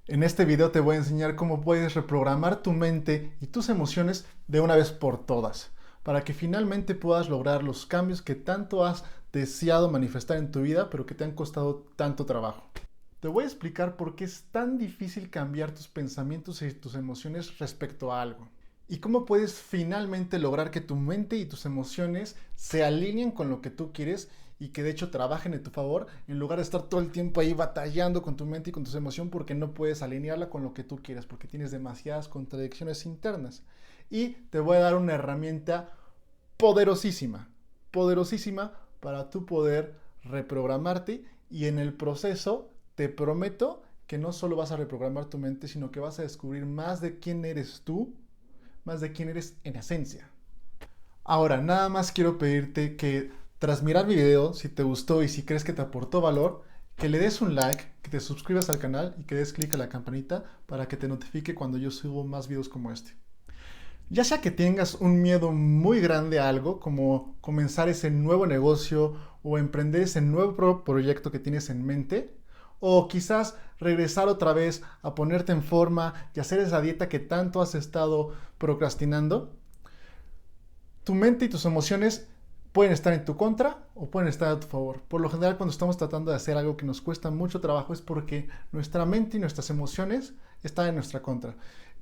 En este video te voy a enseñar cómo puedes reprogramar tu mente y tus emociones de una vez por todas, para que finalmente puedas lograr los cambios que tanto has deseado manifestar en tu vida, pero que te han costado tanto trabajo. Te voy a explicar por qué es tan difícil cambiar tus pensamientos y tus emociones respecto a algo. Y cómo puedes finalmente lograr que tu mente y tus emociones se alineen con lo que tú quieres y que de hecho trabajen en tu favor, en lugar de estar todo el tiempo ahí batallando con tu mente y con tus emociones porque no puedes alinearla con lo que tú quieres, porque tienes demasiadas contradicciones internas. Y te voy a dar una herramienta poderosísima, poderosísima para tú poder reprogramarte, y en el proceso te prometo que no solo vas a reprogramar tu mente, sino que vas a descubrir más de quién eres tú, más de quién eres en esencia. Ahora, nada más quiero pedirte que tras mirar mi video, si te gustó y si crees que te aportó valor, que le des un like, que te suscribas al canal y que des clic a la campanita para que te notifique cuando yo subo más videos como este. Ya sea que tengas un miedo muy grande a algo, como comenzar ese nuevo negocio o emprender ese nuevo proyecto que tienes en mente, o quizás regresar otra vez a ponerte en forma y hacer esa dieta que tanto has estado procrastinando, tu mente y tus emociones pueden estar en tu contra o pueden estar a tu favor. Por lo general, cuando estamos tratando de hacer algo que nos cuesta mucho trabajo es porque nuestra mente y nuestras emociones están en nuestra contra.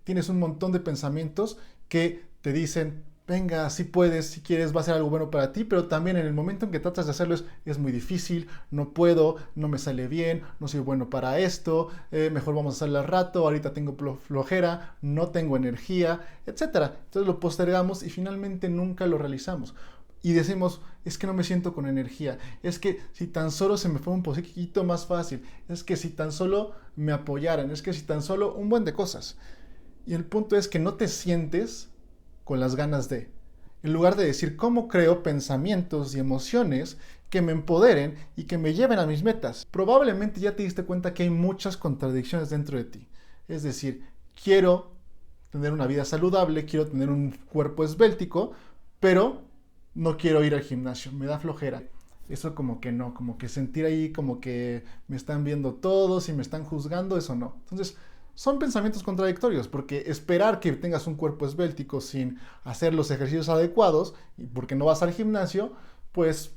Tienes un montón de pensamientos que te dicen, venga, si puedes, si quieres, va a ser algo bueno para ti, pero también en el momento en que tratas de hacerlo es muy difícil, no puedo, no me sale bien, no soy bueno para esto, mejor vamos a hacerlo al rato, ahorita tengo flojera, no tengo energía, etcétera. Entonces lo postergamos y finalmente nunca lo realizamos. Y decimos, es que no me siento con energía, es que si tan solo se me fue un poquito más fácil, es que si tan solo me apoyaran, es que si tan solo un buen de cosas. Y el punto es que no te sientes con las ganas de. En lugar de decir cómo creo pensamientos y emociones que me empoderen y que me lleven a mis metas. Probablemente ya te diste cuenta que hay muchas contradicciones dentro de ti. Es decir, quiero tener una vida saludable, quiero tener un cuerpo esbéltico, pero no quiero ir al gimnasio, me da flojera. Eso como que no, como que sentir ahí como que me están viendo todos y me están juzgando, eso no. Entonces, son pensamientos contradictorios, porque esperar que tengas un cuerpo esbéltico sin hacer los ejercicios adecuados, y porque no vas al gimnasio, pues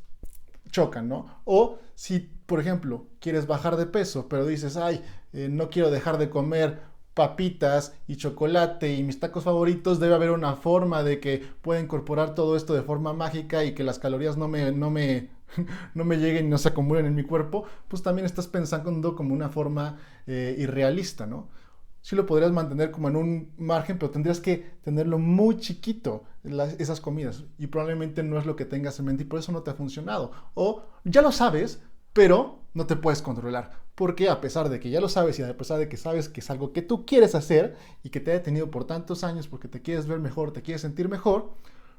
chocan, ¿no? O si, por ejemplo, quieres bajar de peso, pero dices, ay, no quiero dejar de comer papitas y chocolate y mis tacos favoritos, debe haber una forma de que pueda incorporar todo esto de forma mágica y que las calorías no me lleguen y no se acumulen en mi cuerpo, pues también estás pensando como una forma irrealista, ¿no? Sí lo podrías mantener como en un margen, pero tendrías que tenerlo muy chiquito, esas comidas, y probablemente no es lo que tengas en mente y por eso no te ha funcionado. O ya lo sabes, pero no te puedes controlar, porque a pesar de que ya lo sabes y a pesar de que sabes que es algo que tú quieres hacer y que te ha detenido por tantos años porque te quieres ver mejor, te quieres sentir mejor,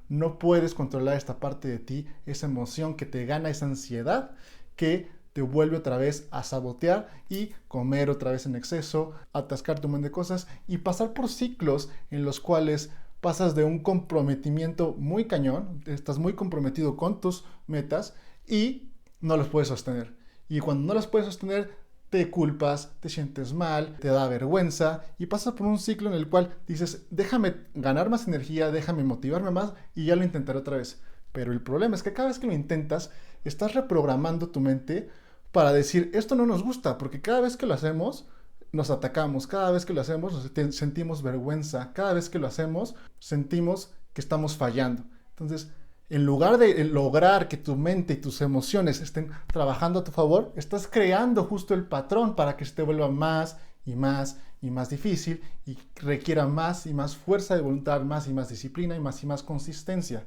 no puedes controlar esta parte de ti, esa emoción que te gana, esa ansiedad que te vuelve otra vez a sabotear y comer otra vez en exceso, atascarte un montón de cosas y pasar por ciclos en los cuales pasas de un comprometimiento muy cañón, estás muy comprometido con tus metas y no los puedes sostener. Y cuando no los puedes sostener, te culpas, te sientes mal, te da vergüenza y pasas por un ciclo en el cual dices, déjame ganar más energía, déjame motivarme más y ya lo intentaré otra vez. Pero el problema es que cada vez que lo intentas, estás reprogramando tu mente para decir, esto no nos gusta, porque cada vez que lo hacemos, nos atacamos, cada vez que lo hacemos, sentimos vergüenza, cada vez que lo hacemos, sentimos que estamos fallando. Entonces, en lugar de lograr que tu mente y tus emociones estén trabajando a tu favor, estás creando justo el patrón para que se te vuelva más y más y más difícil y requiera más y más fuerza de voluntad, más y más disciplina y más consistencia.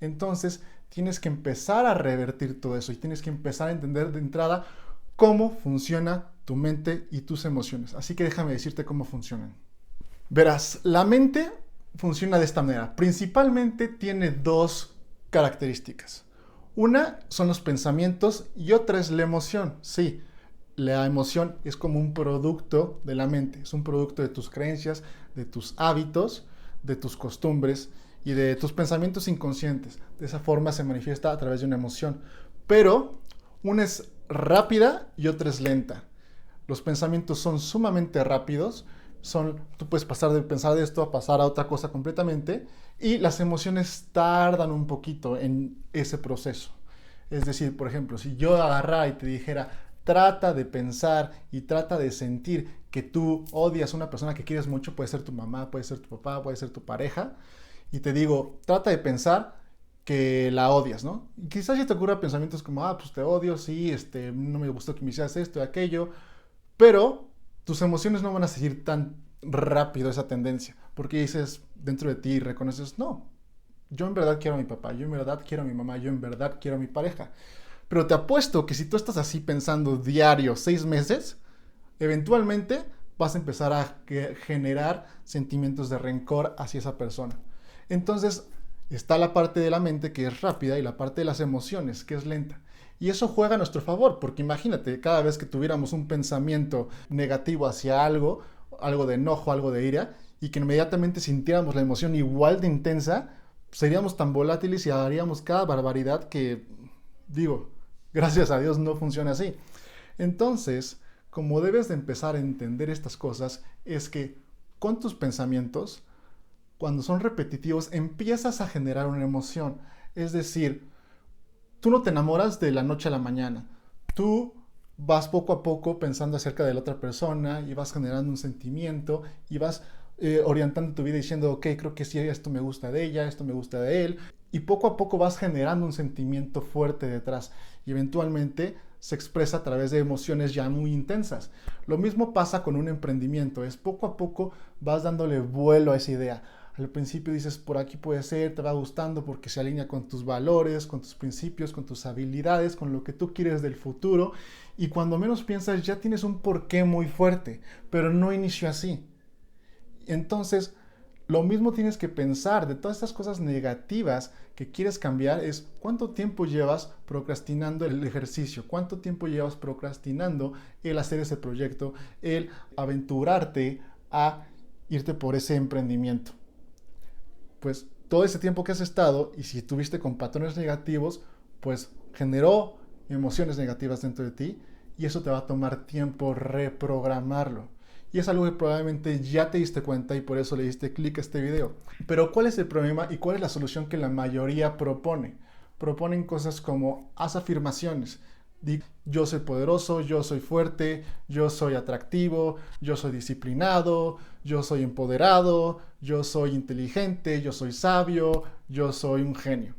Entonces tienes que empezar a revertir todo eso y tienes que empezar a entender de entrada cómo funciona tu mente y tus emociones. Así que déjame decirte cómo funcionan. Verás, la mente funciona de esta manera. Principalmente tiene dos características. Una son los pensamientos y otra es la emoción. Sí, la emoción es como un producto de la mente, es un producto de tus creencias, de tus hábitos, de tus costumbres y de tus pensamientos inconscientes. De esa forma se manifiesta a través de una emoción. Pero una es rápida y otra es lenta. Los pensamientos son sumamente rápidos, tú puedes pasar de pensar de esto a pasar a otra cosa completamente, y las emociones tardan un poquito en ese proceso. Es decir, por ejemplo, si yo agarrara y te dijera, trata de pensar y trata de sentir que tú odias a una persona que quieres mucho, puede ser tu mamá, puede ser tu papá, puede ser tu pareja, y te digo, trata de pensar que la odias, ¿no? Y quizás si te ocurran pensamientos como, pues te odio, sí, no me gustó que me hicieras esto y aquello, pero tus emociones no van a seguir tan rápido esa tendencia, porque dices dentro de ti y reconoces, no, yo en verdad quiero a mi papá, yo en verdad quiero a mi mamá, yo en verdad quiero a mi pareja. Pero te apuesto que si tú estás así pensando diario 6 meses, eventualmente vas a empezar a generar sentimientos de rencor hacia esa persona. Entonces está la parte de la mente que es rápida y la parte de las emociones que es lenta. Y eso juega a nuestro favor, porque imagínate, cada vez que tuviéramos un pensamiento negativo hacia algo, algo de enojo, algo de ira, y que inmediatamente sintiéramos la emoción igual de intensa, seríamos tan volátiles y haríamos cada barbaridad que, digo, gracias a Dios no funciona así. Entonces, como debes de empezar a entender estas cosas, es que con tus pensamientos, cuando son repetitivos, empiezas a generar una emoción. Es decir, tú no te enamoras de la noche a la mañana. Tú vas poco a poco pensando acerca de la otra persona y vas generando un sentimiento y vas orientando tu vida diciendo, ok, creo que sí, esto me gusta de ella, esto me gusta de él. Y poco a poco vas generando un sentimiento fuerte detrás y eventualmente se expresa a través de emociones ya muy intensas. Lo mismo pasa con un emprendimiento, es poco a poco vas dándole vuelo a esa idea. Al principio dices, por aquí puede ser, te va gustando porque se alinea con tus valores, con tus principios, con tus habilidades, con lo que tú quieres del futuro. Y cuando menos piensas ya tienes un porqué muy fuerte, pero no inició así. Entonces, lo mismo tienes que pensar de todas estas cosas negativas que quieres cambiar es cuánto tiempo llevas procrastinando el ejercicio, cuánto tiempo llevas procrastinando el hacer ese proyecto, el aventurarte a irte por ese emprendimiento. Pues todo ese tiempo que has estado y si estuviste con patrones negativos, pues generó emociones negativas dentro de ti y eso te va a tomar tiempo reprogramarlo. Y es algo que probablemente ya te diste cuenta y por eso le diste clic a este video. Pero ¿cuál es el problema y cuál es la solución que la mayoría propone? Proponen cosas como haz afirmaciones. Yo soy poderoso, yo soy fuerte, yo soy atractivo, yo soy disciplinado, yo soy empoderado, yo soy inteligente, yo soy sabio, yo soy un genio.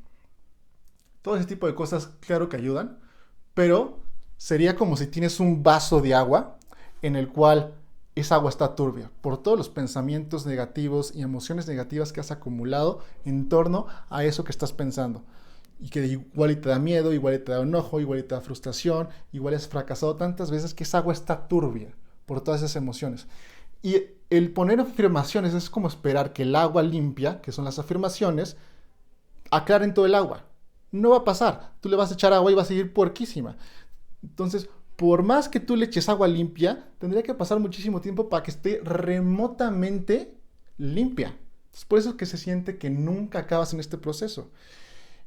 Todo ese tipo de cosas claro que ayudan, pero sería como si tienes un vaso de agua en el cual esa agua está turbia por todos los pensamientos negativos y emociones negativas que has acumulado en torno a eso que estás pensando. Y que igual y te da miedo, igual y te da enojo, igual y te da frustración, igual has fracasado tantas veces que esa agua está turbia por todas esas emociones. Y el poner afirmaciones es como esperar que el agua limpia, que son las afirmaciones, aclaren todo el agua. No va a pasar. Tú le vas a echar agua y va a seguir puerquísima. Entonces, por más que tú le eches agua limpia, tendría que pasar muchísimo tiempo para que esté remotamente limpia. Es por eso que se siente que nunca acabas en este proceso.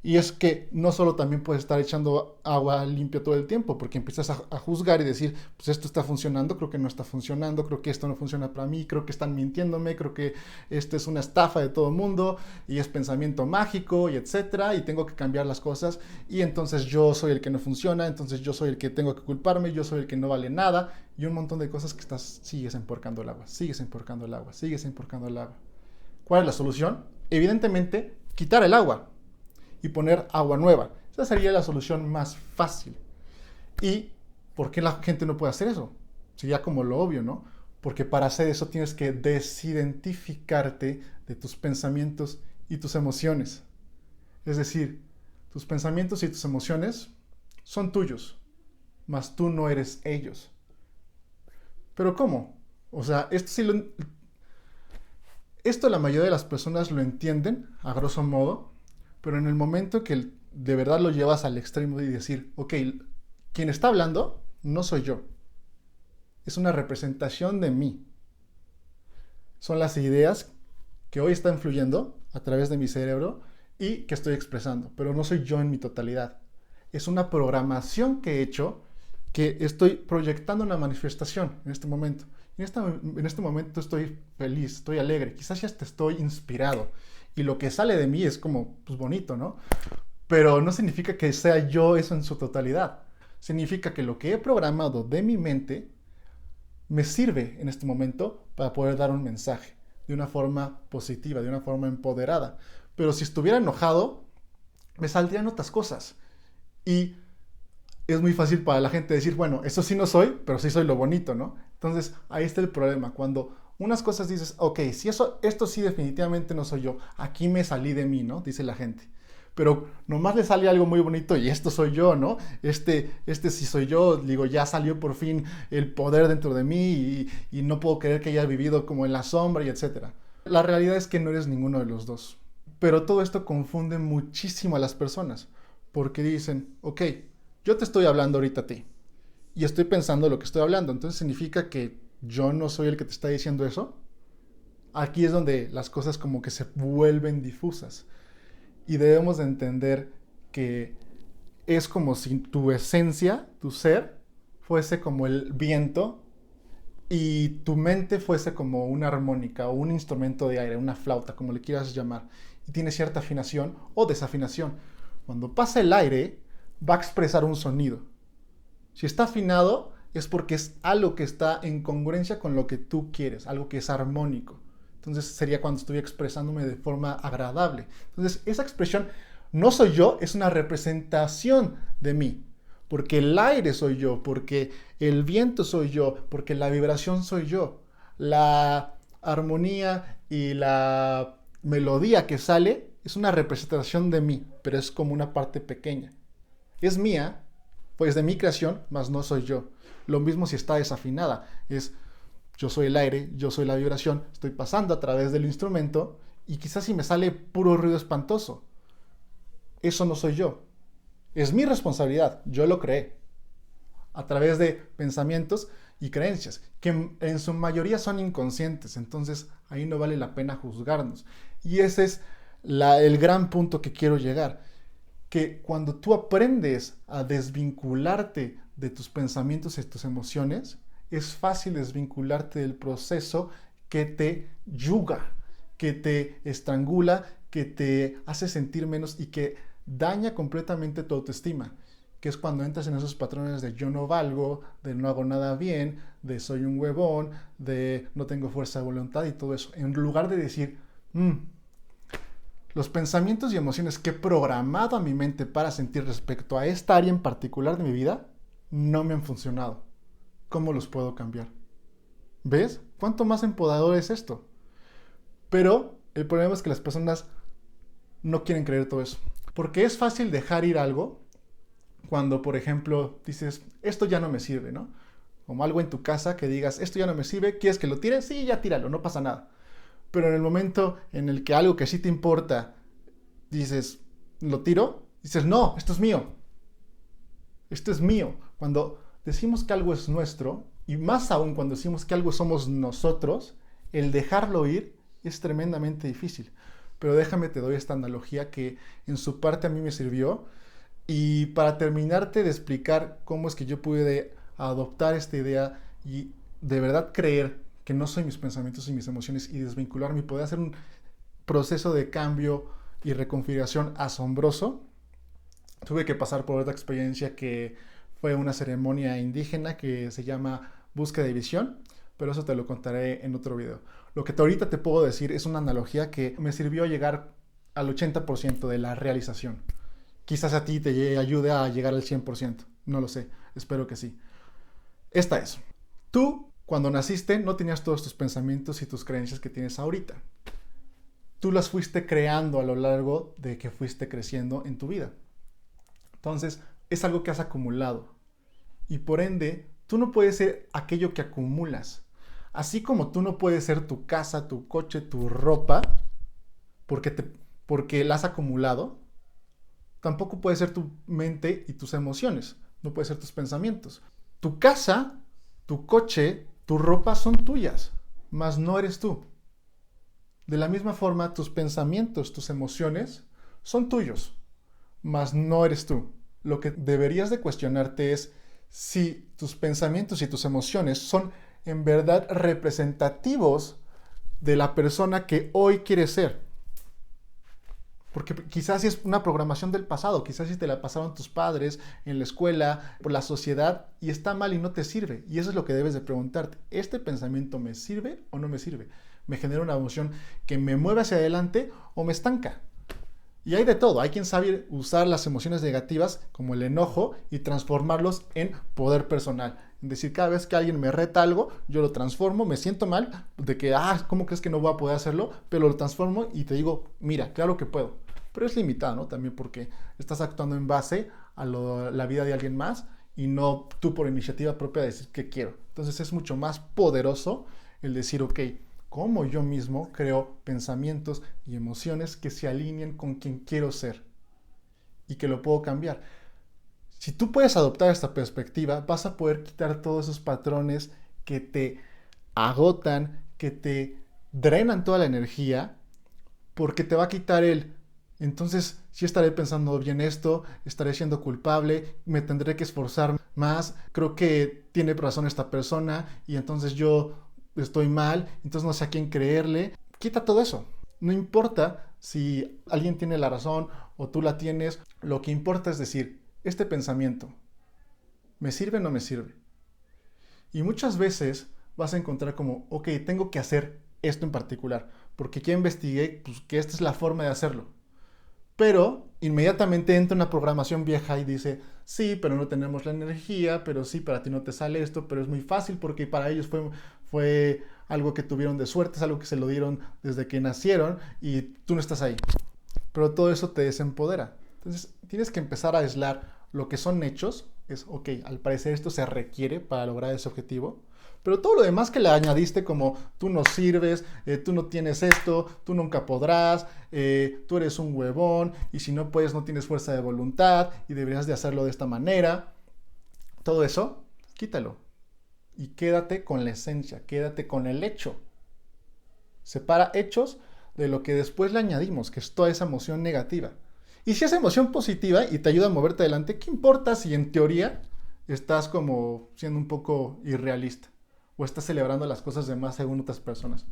Y es que no solo también puedes estar echando agua limpia todo el tiempo, porque empiezas a juzgar y decir, pues esto está funcionando, creo que no está funcionando, creo que esto no funciona para mí, creo que están mintiéndome, creo que esto es una estafa de todo el mundo y es pensamiento mágico y etcétera, y tengo que cambiar las cosas y entonces yo soy el que no funciona, entonces yo soy el que tengo que culparme, yo soy el que no vale nada y un montón de cosas que sigues emporcando el agua, sigues emporcando el agua, sigues emporcando el agua. ¿Cuál es la solución? Evidentemente, quitar el agua y poner agua nueva. Esa sería la solución más fácil. ¿Y por qué la gente no puede hacer eso? Sería como lo obvio, ¿no? Porque para hacer eso tienes que desidentificarte de tus pensamientos y tus emociones. Es decir, tus pensamientos y tus emociones son tuyos, mas tú no eres ellos. ¿Pero cómo? O sea, esto la mayoría de las personas lo entienden, a grosso modo, pero en el momento que de verdad lo llevas al extremo y decir, ok, quien está hablando no soy yo. Es una representación de mí. Son las ideas que hoy están fluyendo a través de mi cerebro y que estoy expresando, pero no soy yo en mi totalidad. Es una programación que he hecho que estoy proyectando una manifestación en este momento. En este momento estoy feliz, estoy alegre, quizás ya te estoy inspirado y lo que sale de mí es como pues bonito, ¿no? Pero no significa que sea yo eso en su totalidad. Significa que lo que he programado de mi mente me sirve en este momento para poder dar un mensaje de una forma positiva, de una forma empoderada. Pero si estuviera enojado, me saldrían otras cosas. Y es muy fácil para la gente decir, bueno, eso sí no soy, pero sí soy lo bonito, ¿no? Entonces ahí está el problema. Cuando unas cosas dices, ok, si esto sí definitivamente no soy yo, aquí me salí de mí, ¿no? Dice la gente. Pero nomás le sale algo muy bonito y esto soy yo, ¿no? Este sí soy yo, digo, ya salió por fin el poder dentro de mí y no puedo creer que haya vivido como en la sombra y etcétera. La realidad es que no eres ninguno de los dos. Pero todo esto confunde muchísimo a las personas porque dicen, ok, yo te estoy hablando ahorita a ti y estoy pensando lo que estoy hablando, entonces significa que yo no soy el que te está diciendo eso. Aquí es donde las cosas como que se vuelven difusas y debemos de entender que es como si tu esencia, tu ser, fuese como el viento y tu mente fuese como una armónica o un instrumento de aire, una flauta, como le quieras llamar, y tiene cierta afinación o desafinación. Cuando pasa el aire, va a expresar un sonido. Si está afinado, es porque es algo que está en congruencia con lo que tú quieres, algo que es armónico. Entonces sería cuando estoy expresándome de forma agradable. Entonces esa expresión no soy yo, es una representación de mí. Porque el aire soy yo, porque el viento soy yo, porque la vibración soy yo. La armonía y la melodía que sale es una representación de mí, pero es como una parte pequeña. Es mía, pues de mi creación, mas no soy yo. Lo mismo si está desafinada. Es yo soy el aire, yo soy la vibración, estoy pasando a través del instrumento y quizás si me sale puro ruido espantoso. Eso no soy yo. Es mi responsabilidad, yo lo creé. A través de pensamientos y creencias, que en su mayoría son inconscientes, entonces ahí no vale la pena juzgarnos. Y ese es el gran punto que quiero llegar, que cuando tú aprendes a desvincularte de tus pensamientos y tus emociones, es fácil desvincularte del proceso que te yuga, que te estrangula, que te hace sentir menos y que daña completamente tu autoestima, que es cuando entras en esos patrones de yo no valgo, de no hago nada bien, de soy un huevón, de no tengo fuerza de voluntad y todo eso. En lugar de decir, los pensamientos y emociones que he programado a mi mente para sentir respecto a esta área en particular de mi vida no me han funcionado. ¿Cómo los puedo cambiar? ¿Ves? ¿Cuánto más empoderador es esto? Pero el problema es que las personas no quieren creer todo eso. Porque es fácil dejar ir algo cuando, por ejemplo, dices, esto ya no me sirve, ¿no? Como algo en tu casa que digas, esto ya no me sirve, ¿quieres que lo tire? Sí, ya tíralo, no pasa nada. Pero en el momento en el que algo que sí te importa, dices, ¿lo tiro? Dices, no, esto es mío. Esto es mío. Cuando decimos que algo es nuestro, y más aún cuando decimos que algo somos nosotros, el dejarlo ir es tremendamente difícil. Pero déjame, te doy esta analogía que en su parte a mí me sirvió. Y para terminarte de explicar cómo es que yo pude adoptar esta idea y de verdad creer que no soy mis pensamientos y mis emociones y desvincularme y poder hacer un proceso de cambio y reconfiguración asombroso, tuve que pasar por otra experiencia que fue una ceremonia indígena que se llama Búsqueda de Visión, pero eso te lo contaré en otro video. Lo que ahorita te puedo decir es una analogía que me sirvió a llegar al 80% de la realización. Quizás a ti te ayude a llegar al 100%, no lo sé, espero que sí. Esta es, tú cuando naciste no tenías todos tus pensamientos y tus creencias que tienes ahorita. Tú las fuiste creando a lo largo de que fuiste creciendo en tu vida. Entonces, es algo que has acumulado. Y por ende, tú no puedes ser aquello que acumulas. Así como tú no puedes ser tu casa, tu coche, tu ropa, porque la has acumulado, tampoco puede ser tu mente y tus emociones. No puede ser tus pensamientos. Tu casa, tu coche, tu ropa son tuyas, mas no eres tú. De la misma forma, tus pensamientos, tus emociones son tuyos, mas no eres tú. Lo que deberías de cuestionarte es si tus pensamientos y tus emociones son en verdad representativos de la persona que hoy quieres ser. Porque quizás si es una programación del pasado, quizás si te la pasaron tus padres en la escuela, por la sociedad, y está mal y no te sirve. Y eso es lo que debes de preguntarte. ¿Este pensamiento me sirve o no me sirve? ¿Me genera una emoción que me mueve hacia adelante o me estanca? Y hay de todo. Hay quien sabe usar las emociones negativas, como el enojo, y transformarlos en poder personal. Es decir, cada vez que alguien me reta algo, yo lo transformo, me siento mal, de que, ¿cómo crees que no voy a poder hacerlo? Pero lo transformo y te digo, mira, claro que puedo. Pero es limitado, ¿no? También porque estás actuando en base a la vida de alguien más y no tú por iniciativa propia decir que quiero. Entonces es mucho más poderoso el decir, ok, cómo yo mismo creo pensamientos y emociones que se alineen con quien quiero ser y que lo puedo cambiar. Si tú puedes adoptar esta perspectiva, vas a poder quitar todos esos patrones que te agotan, que te drenan toda la energía, porque te va a quitar entonces sí estaré pensando bien esto, estaré siendo culpable, me tendré que esforzar más, creo que tiene razón esta persona y entonces yo estoy mal, entonces no sé a quién creerle. Quita todo eso. No importa si alguien tiene la razón o tú la tienes, lo que importa es decir, este pensamiento, ¿me sirve o no me sirve? Y muchas veces vas a encontrar como, ok, tengo que hacer esto en particular, porque ya investigué pues, que esta es la forma de hacerlo. Pero inmediatamente entra una programación vieja y dice, sí, pero no tenemos la energía, pero sí, para ti no te sale esto, pero es muy fácil porque para ellos fue algo que tuvieron de suerte, es algo que se lo dieron desde que nacieron y tú no estás ahí. Pero todo eso te desempodera. Entonces tienes que empezar a aislar lo que son hechos, es, ok, al parecer esto se requiere para lograr ese objetivo, pero todo lo demás que le añadiste como tú no sirves, tú no tienes esto, tú nunca podrás, tú eres un huevón y si no puedes no tienes fuerza de voluntad y deberías de hacerlo de esta manera. Todo eso, quítalo y quédate con la esencia, quédate con el hecho. Separa hechos de lo que después le añadimos, que es toda esa emoción negativa. Y si es emoción positiva y te ayuda a moverte adelante, ¿qué importa si en teoría estás como siendo un poco irrealista? O estás celebrando las cosas de más según otras personas.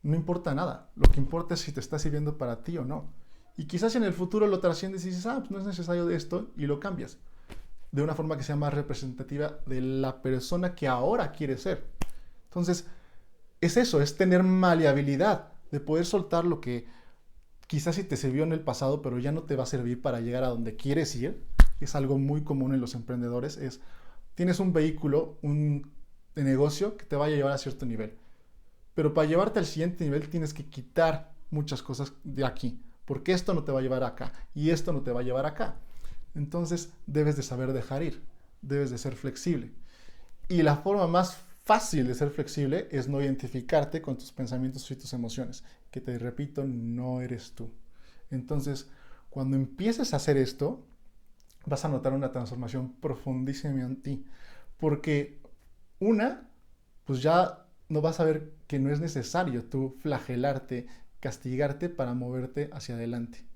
No importa nada. Lo que importa es si te está sirviendo para ti o no. Y quizás en el futuro lo trasciendes y dices, pues no es necesario de esto y lo cambias. De una forma que sea más representativa de la persona que ahora quieres ser. Entonces, es eso, es tener maleabilidad, de poder soltar lo que quizás sí te sirvió en el pasado, pero ya no te va a servir para llegar a donde quieres ir. Es algo muy común en los emprendedores, tienes un vehículo, de negocio que te vaya a llevar a cierto nivel. Pero para llevarte al siguiente nivel tienes que quitar muchas cosas de aquí, porque esto no te va a llevar acá y esto no te va a llevar acá. Entonces debes de saber dejar ir, debes de ser flexible. Y la forma más fácil de ser flexible es no identificarte con tus pensamientos y tus emociones, que te repito, no eres tú. Entonces, cuando empieces a hacer esto, vas a notar una transformación profundísima en ti, porque pues ya no vas a ver que no es necesario tú flagelarte, castigarte para moverte hacia adelante.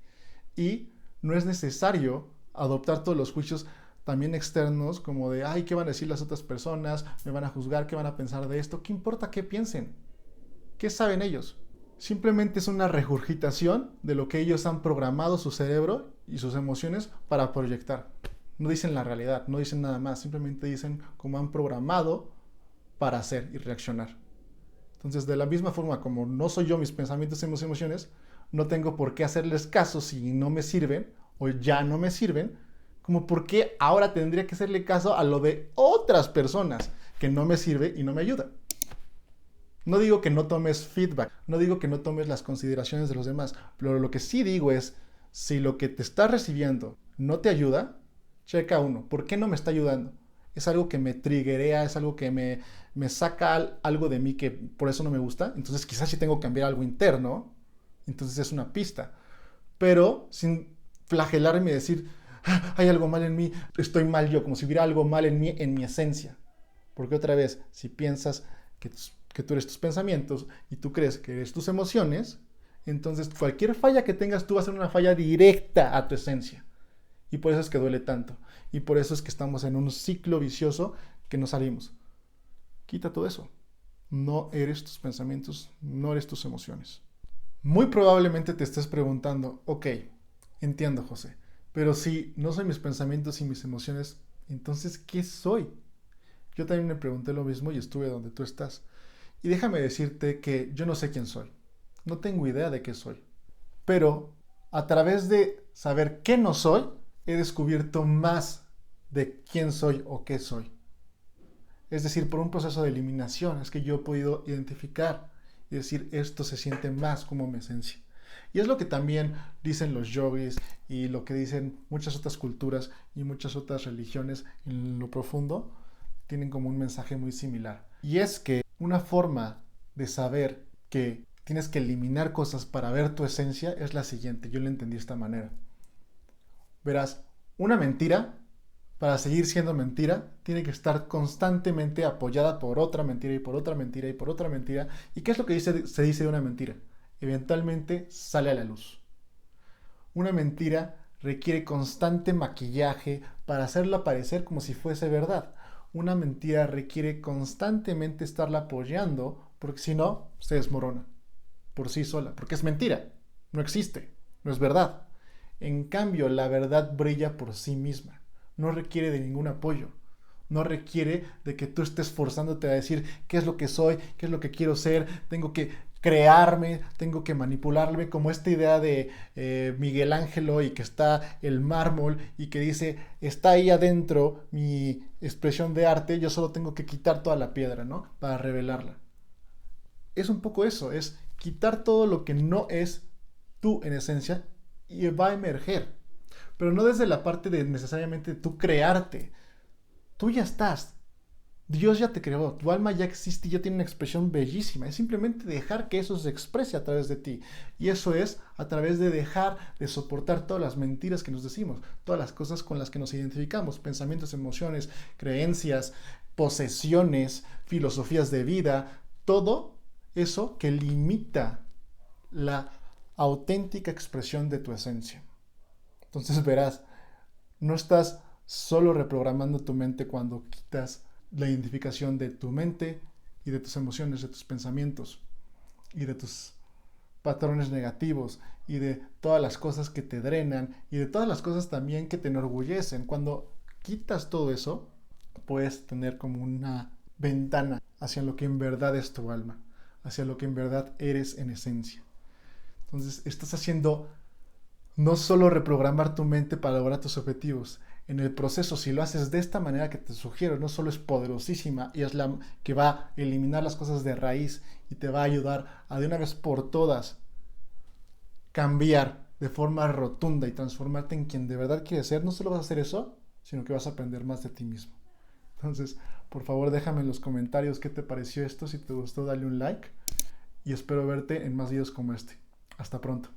Y no es necesario adoptar todos los juicios también externos como de, ¿qué van a decir las otras personas? ¿Me van a juzgar? ¿Qué van a pensar de esto? ¿Qué importa qué piensen? ¿Qué saben ellos? Simplemente es una regurgitación de lo que ellos han programado su cerebro y sus emociones para proyectar. No dicen la realidad, no dicen nada más, simplemente dicen cómo han programado para hacer y reaccionar. Entonces, de la misma forma como no soy yo mis pensamientos y mis emociones, no tengo por qué hacerles caso si no me sirven o ya no me sirven, como por qué ahora tendría que hacerle caso a lo de otras personas que no me sirve y no me ayuda. No digo que no tomes feedback, no digo que no tomes las consideraciones de los demás, pero lo que sí digo es, si lo que te está recibiendo no te ayuda, checa uno, ¿por qué no me está ayudando? Es algo que me triggerea, es algo que me saca algo de mí que por eso no me gusta, entonces quizás sí tengo que cambiar algo interno, entonces es una pista, pero sin flagelarme y decir, hay algo mal en mí, estoy mal yo, como si hubiera algo mal en mí, en mi esencia, porque otra vez, si piensas que tú eres tus pensamientos y tú crees que eres tus emociones, entonces cualquier falla que tengas tú va a ser una falla directa a tu esencia. Y por eso es que duele tanto. Y por eso es que estamos en un ciclo vicioso que no salimos. Quita todo eso. No eres tus pensamientos, no eres tus emociones. Muy probablemente te estés preguntando, ok, entiendo, José, pero si no soy mis pensamientos y mis emociones, entonces, ¿qué soy? Yo también me pregunté lo mismo y estuve donde tú estás. Y déjame decirte que yo no sé quién soy. No tengo idea de qué soy. Pero a través de saber qué no soy, he descubierto más de quién soy o qué soy. Es decir, por un proceso de eliminación es que yo he podido identificar y decir, esto se siente más como mi esencia. Y es lo que también dicen los yogis y lo que dicen muchas otras culturas y muchas otras religiones en lo profundo, tienen como un mensaje muy similar. Y es que una forma de saber que tienes que eliminar cosas para ver tu esencia es la siguiente. Yo lo entendí de esta manera. Verás, una mentira, para seguir siendo mentira, tiene que estar constantemente apoyada por otra mentira y por otra mentira y por otra mentira. ¿Y qué es lo que se dice de una mentira? Eventualmente sale a la luz. Una mentira requiere constante maquillaje para hacerla parecer como si fuese verdad. Una mentira requiere constantemente estarla apoyando, porque si no, se desmorona por sí sola, porque es mentira, no existe, no es verdad. En cambio, la verdad brilla por sí misma, no requiere de ningún apoyo, no requiere de que tú estés forzándote a decir qué es lo que soy, qué es lo que quiero ser, tengo que crearme, tengo que manipularme, como esta idea de Miguel Ángelo y que está el mármol y que dice, está ahí adentro mi expresión de arte, yo solo tengo que quitar toda la piedra, ¿no? Para revelarla. Es un poco eso, es quitar todo lo que no es tú en esencia y va a emerger. Pero no desde la parte de necesariamente tú crearte. Tú ya estás. Dios ya te creó, tu alma ya existe y ya tiene una expresión bellísima. Es simplemente dejar que eso se exprese a través de ti. Y eso es a través de dejar de soportar todas las mentiras que nos decimos, todas las cosas con las que nos identificamos, pensamientos, emociones, creencias, posesiones, filosofías de vida, todo eso que limita la auténtica expresión de tu esencia. Entonces verás, no estás solo reprogramando tu mente cuando quitas la identificación de tu mente y de tus emociones, de tus pensamientos y de tus patrones negativos y de todas las cosas que te drenan y de todas las cosas también que te enorgullecen. Cuando quitas todo eso, puedes tener como una ventana hacia lo que en verdad es tu alma, hacia lo que en verdad eres en esencia. Entonces estás haciendo no solo reprogramar tu mente para lograr tus objetivos. En el proceso, si lo haces de esta manera que te sugiero, no solo es poderosísima y es la que va a eliminar las cosas de raíz y te va a ayudar a de una vez por todas cambiar de forma rotunda y transformarte en quien de verdad quieres ser, no solo vas a hacer eso, sino que vas a aprender más de ti mismo. Entonces, por favor, déjame en los comentarios qué te pareció esto. Si te gustó, dale un like y espero verte en más videos como este. Hasta pronto.